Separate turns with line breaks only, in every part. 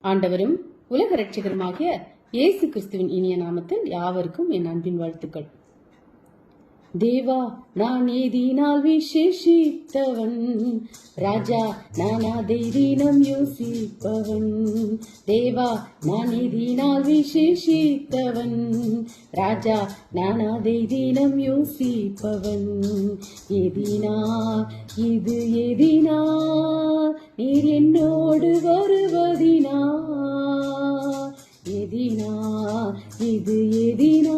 ஆண்டவரும் உலக ரட்சகருமாகிய இயேசு கிறிஸ்துவின் இனிய நாமத்தில் யாவருக்கும் என் அன்பின் வாழ்த்துக்கள். தேவா நான் ஏதினால் விசேஷித்தவன், ராஜா நான் அதை தினம் யோசிப்பவன். தேவா நான் ஏதினால் விசேஷித்தவன், ராஜா நான் அதை தினம் யோசிப்பவன். எதினா இது எதினா நீர் என்னோடு வருவதினா, எதினா இது எதினா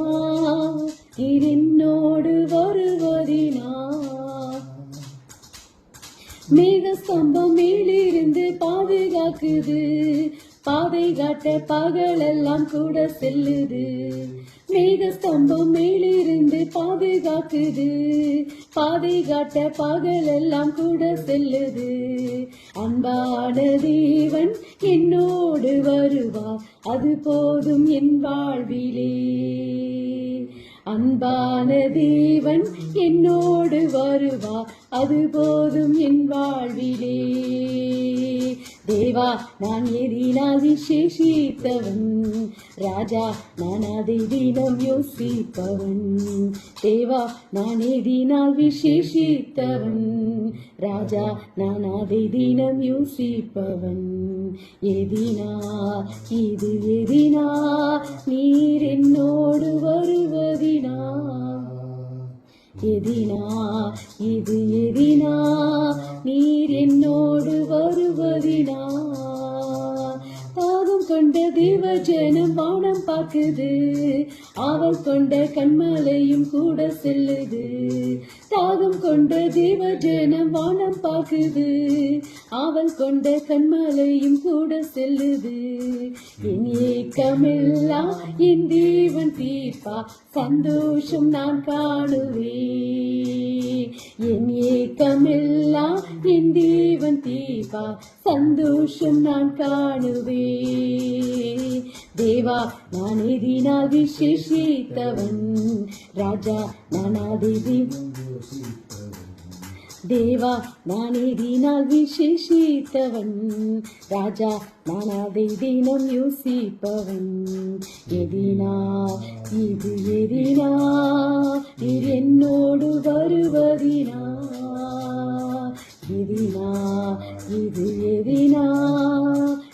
நீர் என்னோடு வருவதினா. மேக ஸ்தம்பம் மேலிருந்து பாதுகாக்குது, பாதை காட்ட பகலெல்லாம் கூட செல்லுது. மேக ஸ்தம்பம் மேலிருந்து பாதுகாக்குது, பாதை காட்ட பகலெல்லாம் கூட செல்லுது. அன்பான தேவன் என்னோடு வருவார், அது போதும் என் வாழ்விலே. அன்பான தேவன் என்னோடு வருவார், அது போதும் என் வாழ்விலே. தேவா நான் எதினால் விசேஷித்தவன், ராஜா நான் அதை தினம் யோசிப்பவன். தேவா நான் எதினால் விசேஷித்தவன், ராஜா நான் அதை தினம் யோசிப்பவன். எதினா இது எதினா நீர் என்னோடு வருவதினா, எதினா இது எதினா நீர் என்னோடு வருவதினா. தாகம் கொண்ட தேவ ஜனம் வானம் பார்க்குது, அவள் கொண்ட கண்மலையும் கூட செல்லுது. தாகம் கொண்ட தேவ ஜனம் வானம் பார்க்குது, அவள் கொண்ட கண்மலையும் கூட செல்லுது. என் ஏக்கமெல்லாம் என் தேவன் தீர்ப்பா, சந்தோஷம் நான் காணுவேன். என் ஏக்கமெல்லாம் என் தேவன் தீர்ப்பா, சந்தோஷம் நான் காணுவேன். தேவா நான் எதினால் விசேஷித்தவன், ராஜா நான் அதை தேவா நான் எதினால் விசேஷித்தவன், ராஜா நான் அதை தினம் யோசிப்பவன். எதினா இது எதினா நீர் என்னோடு வருவதினா, எதினா இது எதினா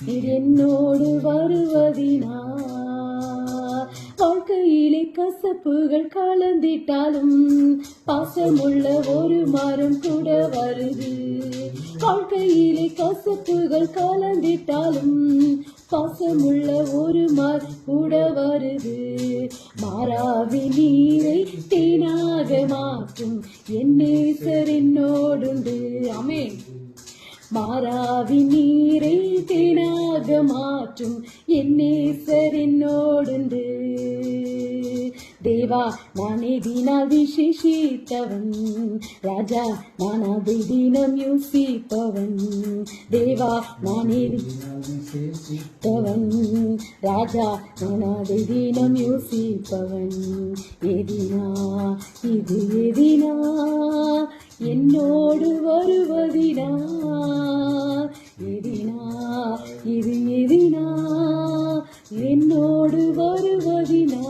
நீர் என்னோடு வருவதினா. வாழ்க்கையிலே கசப்புகள் கலந்திட்டாலும் பாசமுள்ள ஒரு மரம் கூட வருது. வாழ்க்கையிலே கசப்புகள் கலந்திட்டாலும் பாசமுள்ள ஒரு மரம் கூட வருது. மாறாவி நீரை தேனாக மாற்றும் என் நேசர் என்னோடுண்டு. ஆமென். மாறாவி நீரை தேனாக மாற்றும் என் நேசர் என்னோடுண்டு. தேவா நான் எதினால் விசேஷித்தவன், ராஜா நான் அதை தினம் யோசிப்பவன். தேவா நான் விசேஷித்தவன், ராஜா நான் அதை தினம் யோசிப்பவன். எதினா இது எதினா என்னோடு வருவதினா, எதினா இது எதினா என்னோடு வருவதினா.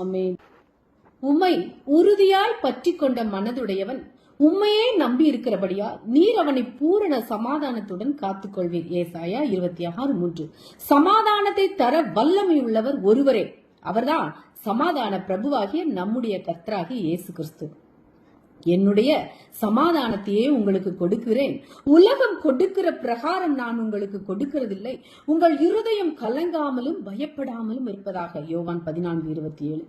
ஆமென். உம்மை உறுதியாய் பற்றி கொண்ட மனதுடையவன் உம்மையே நம்பி இருக்கிறபடியா நீர் அவனை பூரண சமாதானத்துடன் காத்துக்கொள்வீர். ஏசாயா 26:3. சமாதானத்தை தர வல்லமை உள்ளவர் ஒருவரே, அவர்தான் சமாதான பிரபுவாகிய நம்முடைய கர்த்தராகிய இயேசு கிறிஸ்து. என்னுடைய சமாதானத்தையே உங்களுக்கு கொடுக்கிறேன், உலகம் கொடுக்கிற பிரகாரம் நான் உங்களுக்கு கொடுக்கிறதில்லை. உங்கள் இருதயம் கலங்காமலும் பயப்படாமலும் இருப்பதாக. யோவான் 14:27.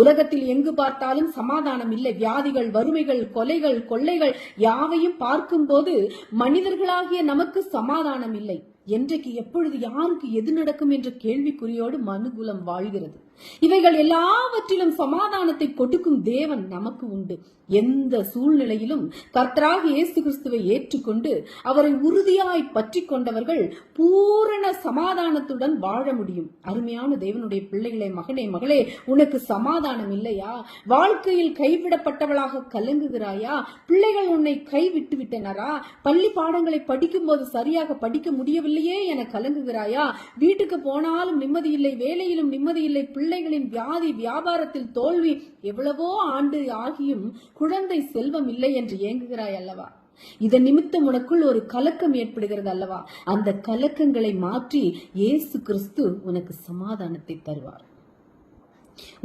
உலகத்தில் எங்கு பார்த்தாலும் சமாதானம் இல்லை. வியாதிகள், வறுமைகள், கொலைகள், கொள்ளைகள் யாவையும் பார்க்கும் போது மனிதர்களாகிய நமக்கு சமாதானம் இல்லை. என்றைக்கு எப்பொழுது யாருக்கு எது நடக்கும் என்ற கேள்விக்குறியோடு மனுகுலம் வாழ்கிறது. இவைகள் எல்லாவற்றிலும் சமாதானத்தை கொடுக்கும் தேவன் நமக்கு உண்டு. எந்த சூழ்நிலையிலும் கர்த்தராகிய இயேசு கிறிஸ்துவை ஏற்றுக்கொண்டு அவரை உறுதியாய் பற்றி கொண்டவர்கள் பூரண சமாதானத்துடன் வாழ முடியும். அருமையான தேவனுடைய பிள்ளைகளே, மகனே, மகளே, உனக்கு சமாதானம் இல்லையா? வாழ்க்கையில் கைவிடப்பட்டவளாக கலங்குகிறாயா? பிள்ளைகள் உன்னை கைவிட்டு விட்டனரா? பள்ளி பாடங்களை படிக்கும் போது சரியாக படிக்க முடியவில்லையே என கலங்குகிறாயா? வீட்டுக்கு போனாலும் நிம்மதியில்லை, வேலையிலும் நிம்மதியில்லை, பிள்ளைகளின் வியாதி, வியாபாரத்தில் தோல்வி, எவ்வளவோ ஆண்டு ஆகியும் குழந்தை செல்வம் இல்லை என்று ஏங்குகிறாய் அல்லவா? இதன் நிமித்தம் உனக்குள் ஒரு கலக்கம் ஏற்படுகிறது அல்லவா? அந்த கலக்கங்களை மாற்றி இயேசு கிறிஸ்து உனக்கு சமாதானத்தை தருவார்.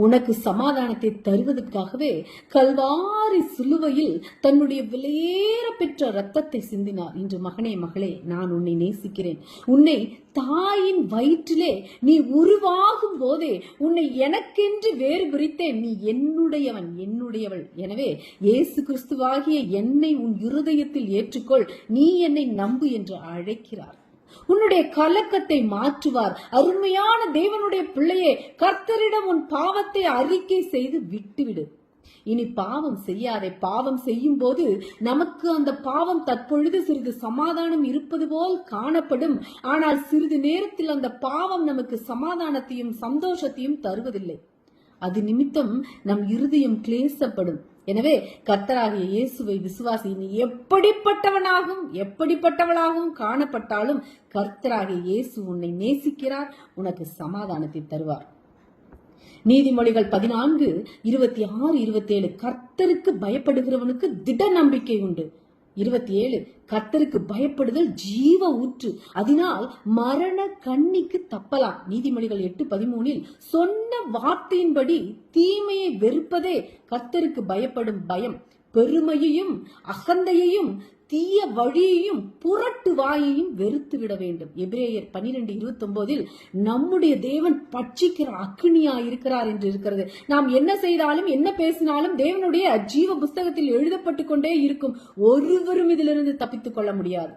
உனக்கு சமாதானத்தை தருவதற்காகவே கல்வாரி சிலுவையில் தன்னுடைய விலையேற பெற்ற இரத்தத்தை சிந்தினார். இன்று மகனே, மகளே, நான் உன்னை நேசிக்கிறேன். உன்னை தாயின் வயிற்றிலே நீ உருவாகும் போதே உன்னை எனக்கென்று வேறு பிரித்தேன். நீ என்னுடையவன், என்னுடையவள். எனவே இயேசு கிறிஸ்துவாகிய என்னை உன் இருதயத்தில் ஏற்றுக்கொள், நீ என்னை நம்பு என்று அழைக்கிறார். உன்னுடைய கலக்கத்தை மாற்றுவார். அருமையான தேவனுடைய பிள்ளையே, கர்த்தரிடம் உன் பாவத்தை அறிக்கை செய்து விட்டுவிடு. இனி பாவம் செய்யாதே. பாவம் செய்யும் போது நமக்கு அந்த பாவம் தற்பொழுது சிறிது சமாதானம் இருப்பது போல் காணப்படும். ஆனால் சிறிது நேரத்தில் அந்த பாவம் நமக்கு சமாதானத்தையும் சந்தோஷத்தையும் தருவதில்லை. அது நிமித்தம் நம் இருதயம் கிளேசப்படும். எனவே கர்த்தராகிய இயேசுவை விசுவாசி. நீ எப்படிப்பட்டவளாகவும் காணப்பட்டாலும் கர்த்தராகிய இயேசு உன்னை நேசிக்கிறார், உனக்கு சமாதானத்தை தருவார். நீதிமொழிகள் 14:26-27 கர்த்தருக்கு பயப்படுகிறவனுக்கு திட நம்பிக்கை உண்டு. 27 கர்த்தருக்கு பயப்படுதல் ஜீவ ஊற்று, அதனால் மரண கண்ணிக்கு தப்பலாம். நீதிமொழிகள் 8:13 சொன்ன வார்த்தையின்படி தீமையை வெறுப்பதே கர்த்தருக்கு பயப்படும் பயம். பெருமையையும் அகந்தையையும் தீய வழியையும் புரட்டு வாயையும் வெறுத்து விட வேண்டும். எபிரேயர் 12:29 நம்முடைய தேவன் பட்சிக்கிற அக்னியா இருக்கிறார் என்று இருக்கிறது. நாம் என்ன செய்தாலும் என்ன பேசினாலும் தேவனுடைய ஜீவ புஸ்தகத்தில் எழுதப்பட்டு கொண்டே இருக்கும். ஒருவரும் இதிலிருந்து தப்பித்துக் கொள்ள முடியாது.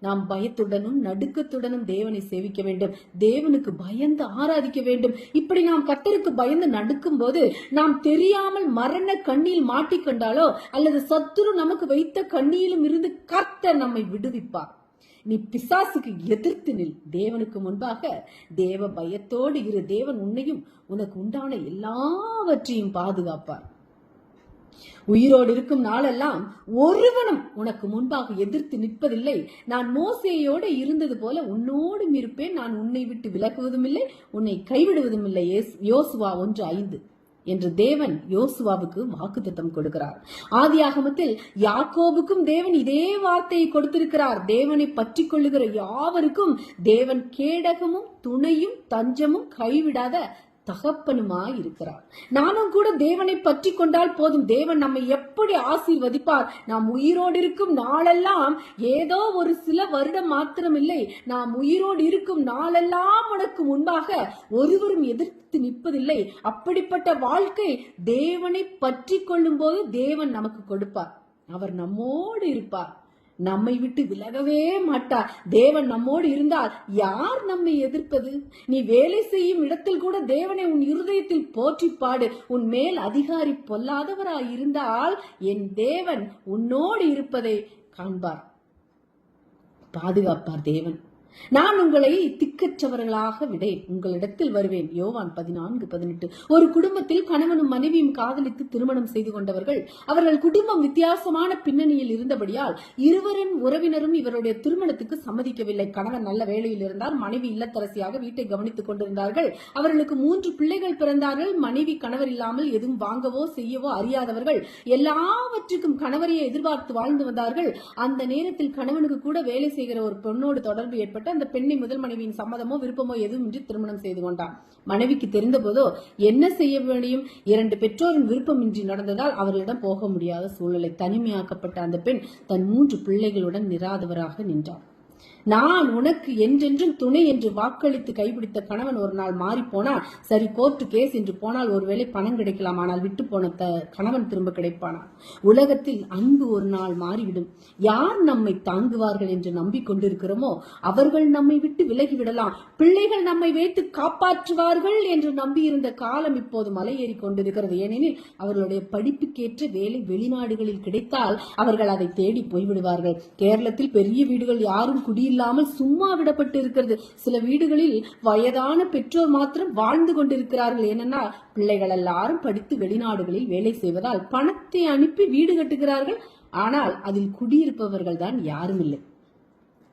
நாம் பயத்துடனும் நடுக்கத்துடனும் தேவனை சேவிக்க வேண்டும். தேவனுக்கு பயந்து ஆராதிக்க வேண்டும். இப்படி நாம் கர்த்தருக்கு பயந்து நடுக்கும் போது நாம் தெரியாமல் மரண கண்ணியில் மாட்டிக்கொண்டாலோ அல்லது சத்துரு நமக்கு வைத்த கண்ணியிலும் இருந்து கர்த்தர் நம்மை விடுவிப்பார். நீ பிசாசுக்கு எதிர்த்து நில். தேவனுக்கு முன்பாக தேவ பயத்தோடு இரு. தேவன் உன்னையும் உனக்கு உண்டான எல்லாவற்றையும் பாதுகாப்பார். உயிரோடு இருக்கும் நாளெல்லாம் ஒருவனும் உனக்கு முன்பாக எதிர்த்து நிற்பதில்லை. நான் மோசேயோடு இருந்தது போல உன்னோடும் இருப்பேன். நான் உன்னை விட்டு விலகுவதும் இல்லை, உன்னை கைவிடுவதும் இல்லை. யோசுவா 1:5 என்று தேவன் யோசுவாவுக்கு வாக்குத்தத்தம் கொடுக்கிறார். ஆதியாகமத்தில் யாக்கோபுக்கும் தேவன் இதே வார்த்தையை கொடுத்திருக்கிறார். தேவனை பற்றி கொள்ளுகிற யாவருக்கும் தேவன் கேடகமும் துணையும் தஞ்சமும் கைவிடாத தகப்பனுமாய் இருக்கிறார். நானும் கூட தேவனை பற்றி கொண்டால் போதும். தேவன் நம்மை எப்படி ஆசீர்வதிப்பார். நாம் உயிரோடு இருக்கும் நாளெல்லாம் ஏதோ ஒரு சில வருடம் மாத்திரம் இல்லை, நாம் உயிரோடு இருக்கும் நாளெல்லாம் உனக்கு முன்பாக ஒருவரும் எதிர்த்து நிற்பதில்லை. அப்படிப்பட்ட வாழ்க்கை தேவனை பற்றி கொள்ளும் போது தேவன் நமக்கு கொடுப்பார். அவர் நம்மோடு இருப்பார், நம்மை விட்டு விலகவே மாட்டார். தேவன் நம்மோடு இருந்தால் யார் நம்மை எதிர்ப்பது? நீ வேலை செய்யும் இடத்தில் கூட தேவனை உன் இருதயத்தில் போற்றி பாடு. உன் மேல் அதிகாரி பொல்லாதவராய் இருந்தால் என் தேவன் உன்னோடு இருப்பதை காண்பார், பாதுகாப்பார். தேவன் நான் உங்களை திக்கற்றவர்களாக விடேன், உங்களிடத்தில் வருவேன். யோவான் 14:18. ஒரு குடும்பத்தில் கணவனும் மனைவியும் காதலித்து திருமணம் செய்து கொண்டவர்கள். அவர்கள் குடும்பம் வித்தியாசமான பின்னணியில் இருந்தபடியால் இருவரின் உறவினரும் இவருடைய திருமணத்துக்கு சம்மதிக்கவில்லை. கணவன் நல்ல வேலையில் இருந்தார், மனைவி இல்லத்தரசியாக வீட்டை கவனித்துக் கொண்டிருந்தார்கள். அவர்களுக்கு 3 பிள்ளைகள் பிறந்தார்கள். மனைவி கணவர் இல்லாமல் எதுவும் வாங்கவோ செய்யவோ அறியாதவர்கள். எல்லாவற்றுக்கும் கணவரையே எதிர்பார்த்து வாழ்ந்து வந்தார்கள். அந்த நேரத்தில் கணவனுக்கு கூட வேலை செய்கிற ஒரு பெண்ணோடு தொடர்பு ஏற்பட்டு அந்த பெண்ணை முதல் மனைவியின் சம்மதமோ விருப்பமோ எதுவுமின்றி திருமணம் செய்து கொண்டான். மனைவிக்கு தெரிந்த போதோ என்ன செய்ய முடியும்? 2 பெற்றோரின் விருப்பமின்றி நடந்ததால் அவர்களிடம் போக முடியாத சூழ்நிலை. தனிமையாக்கப்பட்ட அந்த பெண் தன் 3 பிள்ளைகளுடன் நிராதவராக நின்றார். நான் உனக்கு என்றென்றும் துணை என்று வாக்களித்து கைப்பிடித்த கணவன் ஒரு நாள் மாறி போனால் சரி, கோர்ட்டு கேஸ் என்று போனால் ஒருவேளை பணம் கிடைக்கலாம், ஆனால் விட்டு போன கணவன் திரும்ப கிடைப்பானா? உலகத்தில் அன்பு ஒரு நாள் மாறிவிடும். யார் நம்மை தாங்குவார்கள் என்று நம்பிக்கொண்டிருக்கிறோமோ அவர்கள் நம்மை விட்டு விலகிவிடலாம். பிள்ளைகள் நம்மை வைத்து காப்பாற்றுவார்கள் என்று நம்பியிருந்த காலம் இப்போது மலையேறி கொண்டிருக்கிறது. ஏனெனில் அவர்களுடைய படிப்புக்கேற்ற வேலை வெளிநாடுகளில் கிடைத்தால் அவர்கள் அதை தேடி போய்விடுவார்கள். கேரளத்தில் பெரிய வீடுகள் யாரும் குடியிருக்க இல்லாமல் சும்மா விடப்பட்டு இருக்கிறது. சில வீடுகளில் வயதான பெற்றோர் மாத்திரம் வாழ்ந்து கொண்டிருக்கிறார்கள். ஏனென்னா பிள்ளைகள் எல்லாரும் படித்து வெளிநாடுகளில் வேலை செய்வதால் பணத்தை அனுப்பி வீடு கட்டுகிறார்கள். ஆனால் அதில் குடியிருப்பவர்கள் தான் யாரும் இல்லை.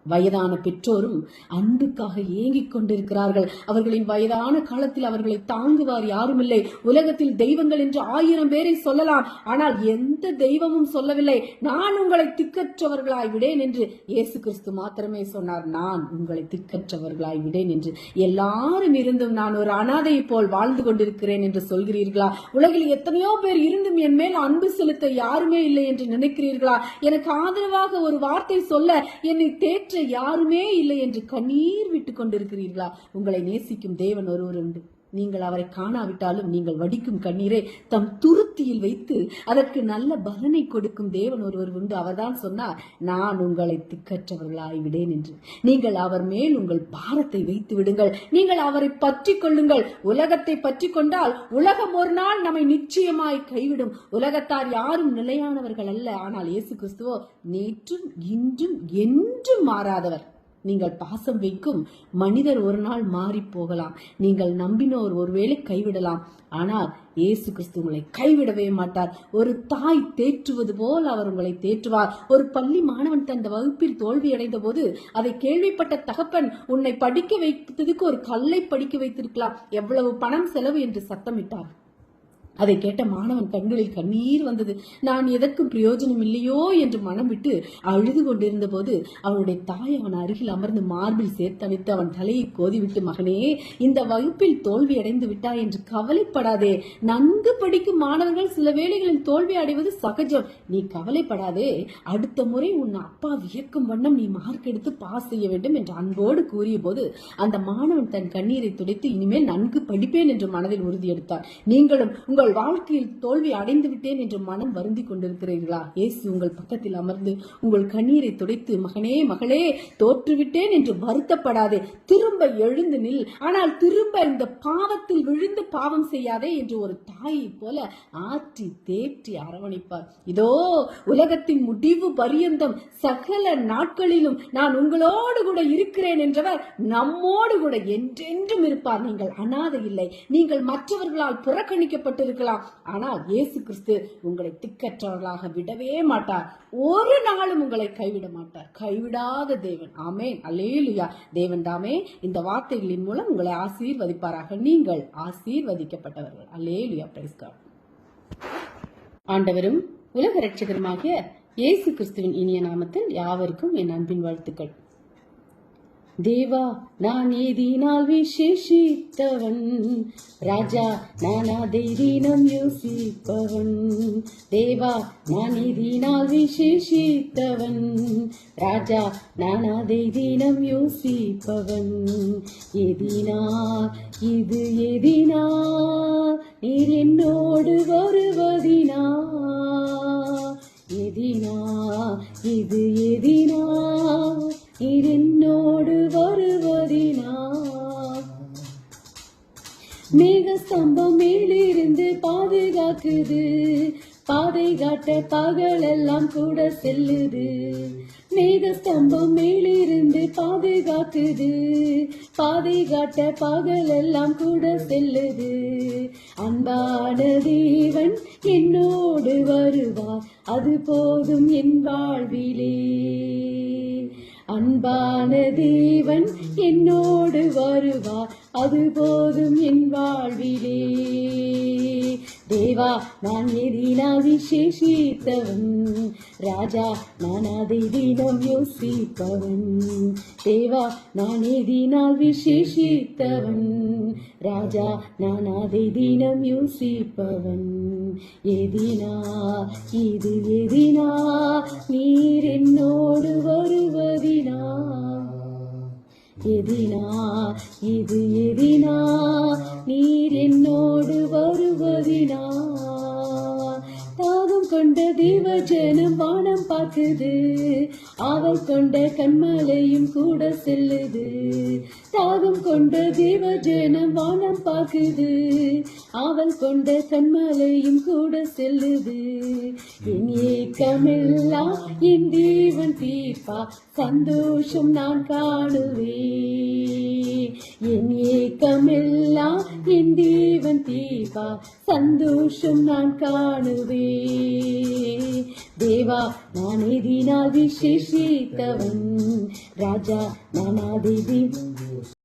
வயதான பெற்றோரும் அன்புக்காக ஏங்கிக் கொண்டிருக்கிறார்கள். அவர்களின் வயதான காலத்தில் அவர்களை தாங்குவார் யாரும் இல்லை. உலகத்தில் தெய்வங்கள் என்று 1000 பேரை சொல்லலாம், ஆனால் எந்த தெய்வமும் சொல்லவில்லை, நான் உங்களை திக்கற்றவர்களாய் விடேன் என்று. இயேசு கிறிஸ்து மாத்திரமே சொன்னார், நான் உங்களை திக்கற்றவர்களாய் விடேன் என்று. எல்லாரும் இருந்தும் நான் ஒரு அனாதையை போல் வாழ்ந்து கொண்டிருக்கிறேன் என்று சொல்கிறீர்களா? உலகில் எத்தனையோ பேர் இருந்தும் என் மேல் அன்பு செலுத்த யாருமே இல்லை என்று நினைக்கிறீர்களா? எனக்கு ஆதரவாக ஒரு வார்த்தை சொல்ல என்னை தேற்ற யாருமே இல்லை என்று கண்ணீர் விட்டுக் கொண்டிருக்கிறீர்களா? உங்களை நேசிக்கும் தேவன் ஒருவர் உண்டு. நீங்கள் அவரை காணாவிட்டாலும் நீங்கள் வடிக்கும் கண்ணீரை தம் துருத்தியில் வைத்து அதற்கு நல்ல பலனை கொடுக்கும் தேவன் ஒருவர் உண்டு. அவர்தான் சொன்னார், நான் உங்களை திக்கற்றவர்களாய் விடேன் என்று. நீங்கள் அவர் மேல் உங்கள் பாரத்தை வைத்து விடுங்கள். நீங்கள் அவரை பற்றி கொள்ளுங்கள். உலகத்தை பற்றி கொண்டால் உலகம் ஒரு நாள் நம்மை நிச்சயமாய் கைவிடும். உலகத்தார் யாரும் நிலையானவர்கள் அல்ல, ஆனால் இயேசு கிறிஸ்துவோ நேற்றும் இன்றும் என்றும் மாறாதவர். நீங்கள் பாசம் வைக்கும் மனிதர் ஒரு நாள் மாறி போகலாம். நீங்கள் நம்பினோர் ஒருவேளை கைவிடலாம். ஆனால் இயேசு கிறிஸ்து உங்களை கைவிடவே மாட்டார். ஒரு தாய் தேற்றுவது போல் அவர் உங்களை தேற்றுவார். ஒரு பள்ளி மாணவன் தன் வகுப்பில் தோல்வி அடைந்த போது அதை கேள்விப்பட்ட தகப்பன் உன்னை படிக்க வைத்ததுக்கு ஒரு கல்லை படிக்க வைத்திருக்கலாம், எவ்வளவு பணம் செலவு என்று சத்தமிட்டார். அதை கேட்ட மாணவன் கண்களில் கண்ணீர் வந்தது. நான் எதற்கும் பிரயோஜனம் இல்லையோ என்று மனம் விட்டு அழுது கொண்டிருந்த போது அவனுடைய தாய் அவன் அருகில் அமர்ந்து மார்பில் சேர்த்தணைத்து அவன் தலையை கோதிவிட்டு, மகனே, இந்த வகுப்பில் தோல்வி அடைந்து விட்டாய் என்று கவலைப்படாதே. நன்கு படிக்கும் மாணவர்கள் சில வேளைகளில் தோல்வி அடைவது சகஜம். நீ கவலைப்படாதே. அடுத்த முறை உன் அப்பா வியக்கும் வண்ணம் நீ மார்க் எடுத்து பாஸ் செய்ய வேண்டும் என்று அன்போடு கூறிய போது அந்த மாணவன் தன் கண்ணீரை துடைத்து இனிமேல் நன்கு படிப்பேன் என்று மனதில் உறுதியெடுத்தார். நீங்களும் உங்கள் வாழ்க்கையில் தோல்வி அடைந்து விட்டேன் என்று மனம் வருந்தி கொண்டிருக்கிறீர்களா? இயேசு உங்கள் பக்கத்தில் அமர்ந்து உங்கள் கண்ணீரை துடைத்து, மகனே, மகளே, தோற்றுவிட்டேன் என்று வருத்தப்படாதே, திரும்ப எழுந்து நில். ஆனால் திரும்ப இந்த பாவத்தில் விழுந்து பாவம் செய்யாதே என்று ஒரு தாயை போல ஆற்றி தேற்றி அரவணைப்பார். இதோ உலகத்தின் முடிவு பரியந்தம் சகல நாட்களிலும் நான் உங்களோடு கூட இருக்கிறேன் என்றவர் நம்மோடு கூட என்றென்றும் இருப்பார். நீங்கள் அனாதை இல்லை. நீங்கள் மற்றவர்களால் புறக்கணிக்கப்பட்டிருக்க, ஆனால் இயேசு கிறிஸ்து உங்களை திக்கற்றவர்களாக விடவே மாட்டார். ஒரு நாளும் உங்களை கைவிட மாட்டார். கைவிடாத தேவன். ஆமென், அல்லேலூயா. தேவன் தாமே இந்த வார்த்தைகளின் மூலம் உங்களை ஆசீர்வதிப்பாராக. நீங்கள் ஆசீர்வதிக்கப்பட்டவர்கள். அல்லேலூயா. Price God. ஆண்டவரும் உலக இரட்சகருமாகிய இயேசு கிறிஸ்துவின் இனிய நாமத்தில் யாவருக்கும் என் அன்பின் வாழ்த்துக்கள். தேவா, நான் ஏதினால் விசேஷித்தவன், ராஜா நான் அதை தினம் யோசிப்பவன். தேவா, நான் ஏதினால் விசேஷித்தவன், ராஜா நான் அதை தினம் யோசிப்பவன். எதினா இது எதினா நீர் என்னோடு வருவதினா, எதினா இது எதினா நீர் என்னோடு வருவதினா. மேக ஸ்தம்பம் மேலிருந்து பாதுகாக்குது, பாதை காட்ட பகலெல்லாம் கூட செல்லுது. மேக ஸ்தம்பம் மேலிருந்து பாதுகாக்குது, பாதை காட்ட பகலெல்லாம் கூட செல்லுது. அன்பான தேவன் என்னோடு வருவார், அது போதும் என் வாழ்விலே. அன்பான தேவன் என்னோடு வருவார், அது போதும் என் வாழ்விலே. தேவா, நான் எதினால் விசேஷித்தவன், ராஜா நான் அதை தினம் யோசிப்பவன். தேவா, நான் எதினால் விசேஷித்தவன், ராஜா நான் அதை தினம் யோசிப்பவன். எதினா இது எதினா நீர் என்னோடு வருவதினா, எதினா இது எதினா நீர் என்னோடு வருவதினா. தாகம் கொண்ட தேவ ஜனம் வானம் பாக்குது, ஆவல் கொண்ட கண்மலையும் கூட செல்லுது. தாகம் கொண்ட தேவஜனம் வானம் பாக்குது, ஆவல் கொண்ட கண்மலையும் கூட செல்லுது. என் ஏக்கமெல்லாம் என் தேவன் தீர்ப்பா, சந்தோஷம் நான் காணுவேன். என் ஏக்கமெல்லாம் என் தேவன் தீர்ப்பா, சந்தோஷம் நான் காணுவேன். தேவா நான் எதினால் விசேஷித்தவன், ராஜா நான் அதிதி